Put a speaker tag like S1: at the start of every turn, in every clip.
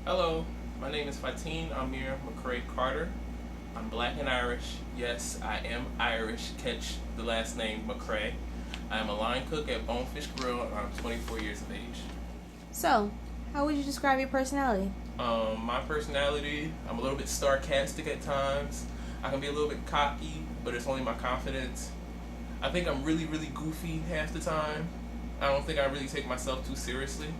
S1: Hello, my name is Fatin Amir McCray Carter. I'm black and Irish. Yes, I am Irish. Catch the last name McCray. I am a line cook at Bonefish Grill and I'm 24 years of age.
S2: So, how would you describe your personality?
S1: My personality, I'm a little bit sarcastic at times. I can be a little bit cocky, but it's only my confidence. I think I'm really, really goofy half the time. I don't think I really take myself too seriously.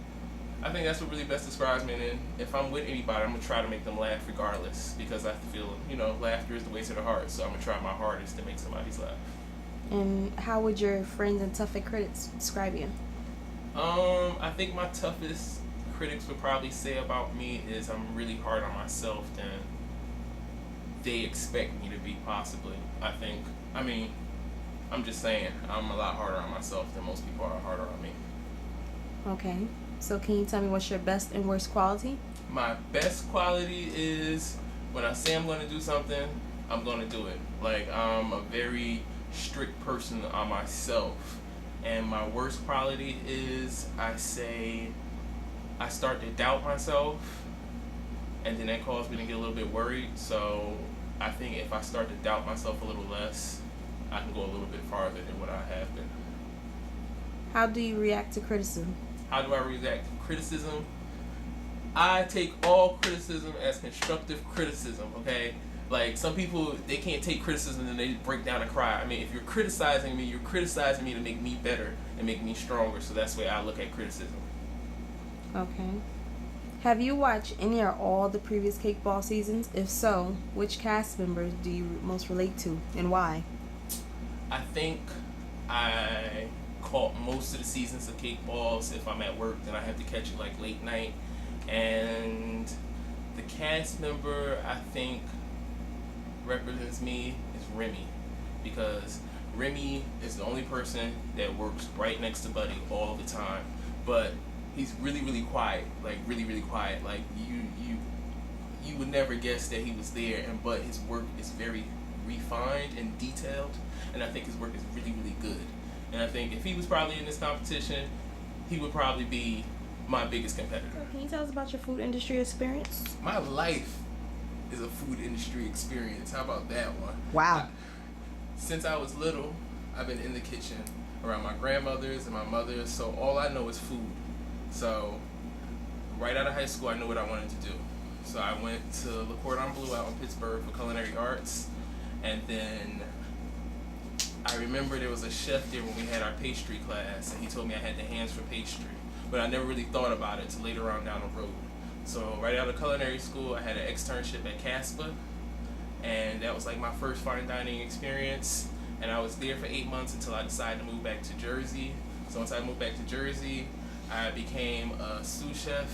S1: I think that's what really best describes me. And then if I'm with anybody, I'm gonna try to make them laugh regardless because I feel, laughter is the way to the heart. So I'm gonna try my hardest to make somebody's laugh.
S2: And how would your friends and toughest critics describe you?
S1: I think my toughest critics would probably say about me is I'm really hard on myself than they expect me to be. Possibly, I'm just saying I'm a lot harder on myself than most people are harder on me.
S2: Okay. So, can you tell me what's your best and worst quality?
S1: My best quality is when I say I'm going to do something, I'm going to do it. Like, I'm a very strict person on myself. And my worst quality is I start to doubt myself, and then that causes me to get a little bit worried. So I think if I start to doubt myself a little less, I can go a little bit farther than what I have been.
S2: How do you react to criticism?
S1: How do I react to criticism? I take all criticism as constructive criticism, okay? Like, some people, they can't take criticism and they break down and cry. I mean, if you're criticizing me, you're criticizing me to make me better and make me stronger. So that's the way I look at criticism.
S2: Okay. Have you watched any or all the previous Cakeball seasons? If so, which cast members do you most relate to and why?
S1: I think I caught most of the seasons of Cakeballs. If I'm at work, then I have to catch it like late night. And the cast member I think represents me is Remy, because Remy is the only person that works right next to Buddy all the time, but he's really, really quiet, like really, really quiet. Like you would never guess that he was there, but his work is very refined and detailed, and I think his work is really, really good. And I think if he was probably in this competition, he would probably be my biggest competitor.
S2: So, can you tell us about your food industry experience?
S1: My life is a food industry experience. How about that one?
S2: Wow.
S1: Since I was little, I've been in the kitchen around my grandmothers and my mother, so all I know is food. So right out of high school, I knew what I wanted to do. So I went to Le Cordon Bleu out in Pittsburgh for culinary arts, and then I remember there was a chef there when we had our pastry class, and he told me I had the hands for pastry, but I never really thought about it until later on down the road. So right out of culinary school, I had an externship at Caspa, and that was like my first fine dining experience. And I was there for 8 months until I decided to move back to Jersey. So once I moved back to Jersey, I became a sous chef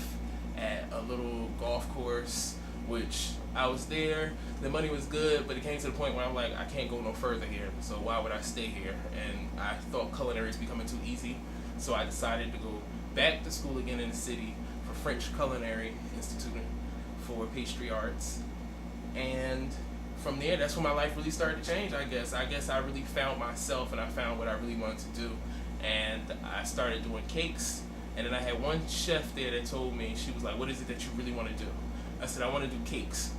S1: at a little golf course, which I was there. The money was good, but it came to the point where I'm like, I can't go no further here. So why would I stay here? And I thought culinary is becoming too easy. So I decided to go back to school again in the city for French Culinary Institute for pastry arts. And from there, that's when my life really started to change, I guess. I really found myself, and I found what I really wanted to do. And I started doing cakes. And then I had one chef there that told me, she was like, what is it that you really want to do? I said, I want to do cakes.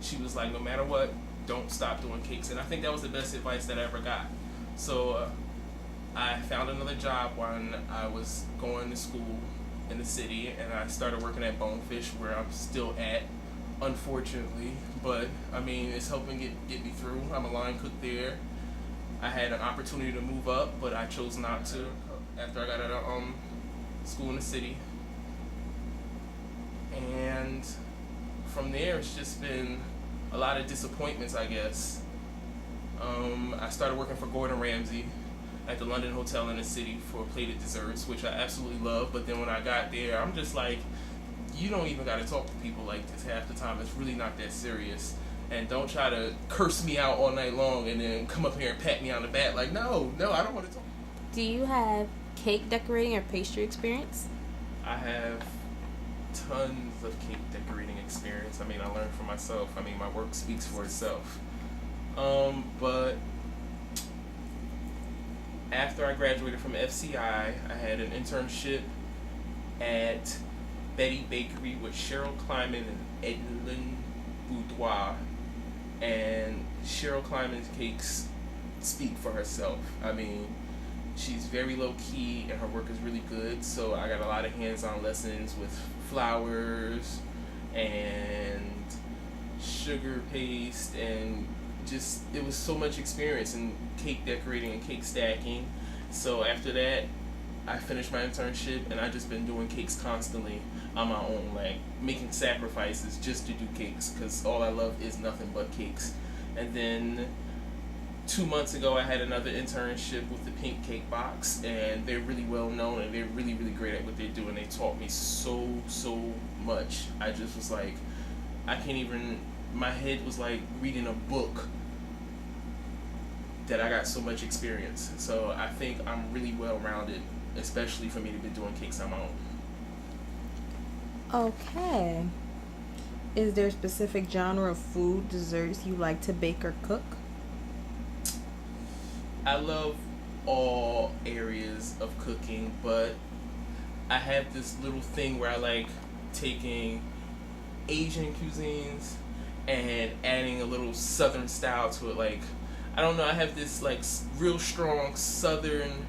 S1: She was like, no matter what, don't stop doing cakes. And I think that was the best advice that I ever got. So I found another job when I was going to school in the city, and I started working at Bonefish, where I'm still at, unfortunately. But I mean, it's helping get me through. I'm a line cook there. I had an opportunity to move up, but I chose not to after I got out of school in the city. And from there, it's just been a lot of disappointments, I guess. I started working for Gordon Ramsay at the London Hotel in the city for plated desserts, which I absolutely love. But then when I got there, I'm just like, you don't even got to talk to people like this half the time. It's really not that serious. And don't try to curse me out all night long and then come up here and pat me on the back. Like, no, I don't want to talk.
S2: Do you have cake decorating or pastry experience?
S1: I have tons of cake decorating experience. I mean, I learned from myself. I mean, my work speaks for itself. But after I graduated from FCI, I had an internship at Betty Bakery with Cheryl Kleiman and Edlin Boudoir. And Cheryl Kleiman's cakes speak for herself. I mean, she's very low key and her work is really good. So I got a lot of hands-on lessons with flowers and sugar paste, and just it was so much experience in cake decorating and cake stacking. So after that, I finished my internship and I just been doing cakes constantly on my own, like making sacrifices just to do cakes because all I love is nothing but cakes. And then 2 months ago, I had another internship with the Pink Cake Box, and they're really well known and they're really, really great at what they do, and they taught me so much. I just was like, I can't even, my head was like reading a book that I got so much experience. So I think I'm really well rounded, especially for me to be doing cakes on my own.
S2: Okay. Is there a specific genre of food, desserts you like to bake or cook?
S1: I love all areas of cooking, but I have this little thing where I like taking Asian cuisines and adding a little southern style to it. Like, I don't know, I have this like real strong southern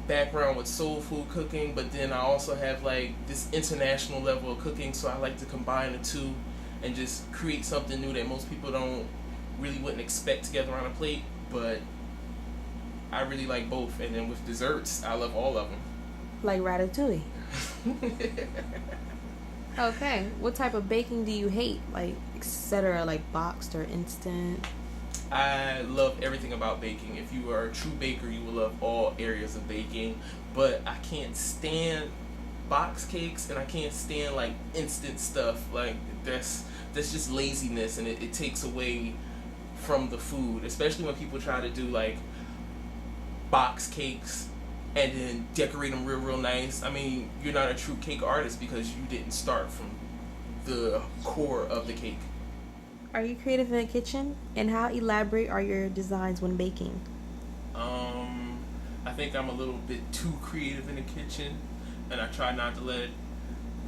S1: background with soul food cooking, but then I also have like this international level of cooking, so I like to combine the two and just create something new that most people wouldn't expect together on a plate. But I really like both. And then with desserts, I love all of them.
S2: Like ratatouille. Okay. What type of baking do you hate? Like, etc. Like boxed or instant?
S1: I love everything about baking. If you are a true baker, you will love all areas of baking. But I can't stand box cakes, and I can't stand like instant stuff. Like that's just laziness, and it takes away from the food. Especially when people try to do like box cakes and then decorate them real nice. I mean, you're not a true cake artist because you didn't start from the core of the cake.
S2: Are you creative in the kitchen? And how elaborate are your designs when baking?
S1: I think I'm a little bit too creative in the kitchen, and I try not to let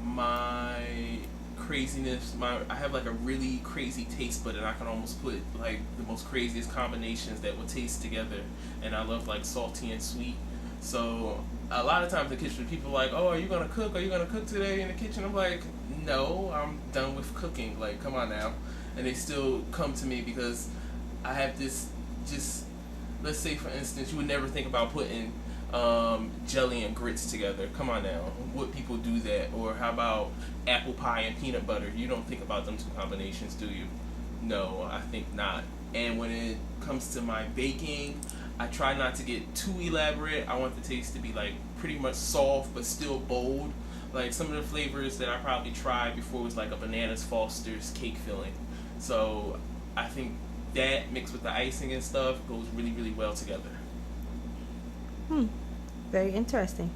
S1: my craziness, I have like a really crazy taste bud, and I can almost put like the most craziest combinations that will taste together, and I love like salty and sweet. So a lot of times in the kitchen, people are like, oh, are you gonna cook today in the kitchen? I'm like, no, I'm done with cooking, like come on now. And they still come to me because I have this, just let's say for instance, you would never think about putting jelly and grits together. Come on now, would people do that? Or how about apple pie and peanut butter? You don't think about them two combinations, do you? No, I think not. And when it comes to my baking, I try not to get too elaborate. I want the taste to be like pretty much soft but still bold. Like some of the flavors that I probably tried before was like a Bananas Foster's cake filling. So I think that mixed with the icing and stuff goes really well together.
S2: Very interesting.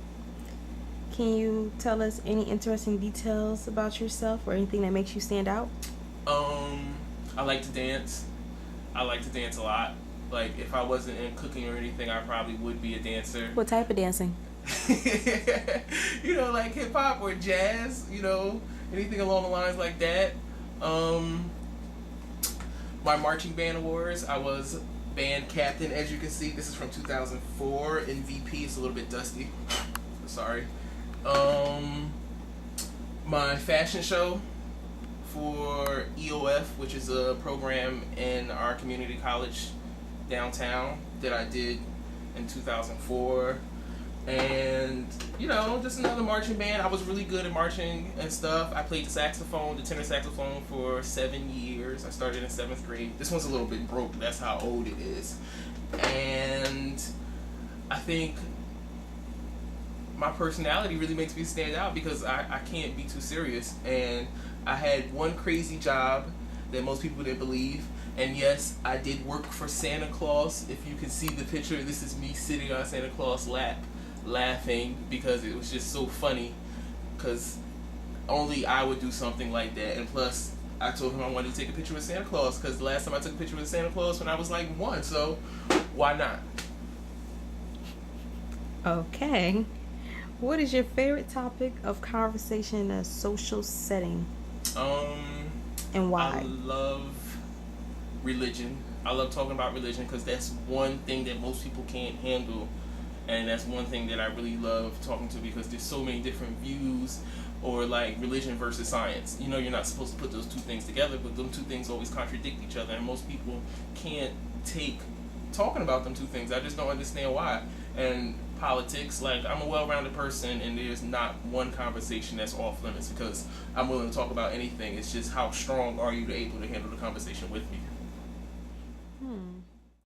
S2: Can you tell us any interesting details about yourself or anything that makes you stand out?
S1: I like to dance. I like to dance a lot. Like if I wasn't in cooking or anything, I probably would be a dancer.
S2: What type of dancing?
S1: You know, like hip hop or jazz, you know, anything along the lines like that. My marching band awards, I was band captain, as you can see. This is from 2004 in VP. It's a little bit dusty. Sorry. My fashion show for EOF, which is a program in our community college downtown that I did in 2004. And, you know, just another marching band. I was really good at marching and stuff. I played the saxophone, the tenor saxophone, for 7 years. I started in 7th grade. This one's a little bit broke. That's how old it is. And I think my personality really makes me stand out because I can't be too serious. And I had one crazy job that most people didn't believe. And yes, I did work for Santa Claus. If you can see the picture, this is me sitting on Santa Claus' lap, laughing because it was just so funny, because only I would do something like that. And plus I told him I wanted to take a picture with Santa Claus because the last time I took a picture with Santa Claus when I was like 1, so why not?
S2: Okay. What is your favorite topic of conversation in a social setting, and
S1: I
S2: why?
S1: love religion. I love talking about religion because that's one thing that most people can't handle, and that's one thing that I really love talking to because there's so many different views, or like religion versus science. You know, you're not supposed to put those two things together, but them two things always contradict each other, and most people can't take talking about them two things. I just don't understand why. And politics, like I'm a well-rounded person, and there's not one conversation that's off limits because I'm willing to talk about anything. It's just how strong are you able to handle the conversation with me.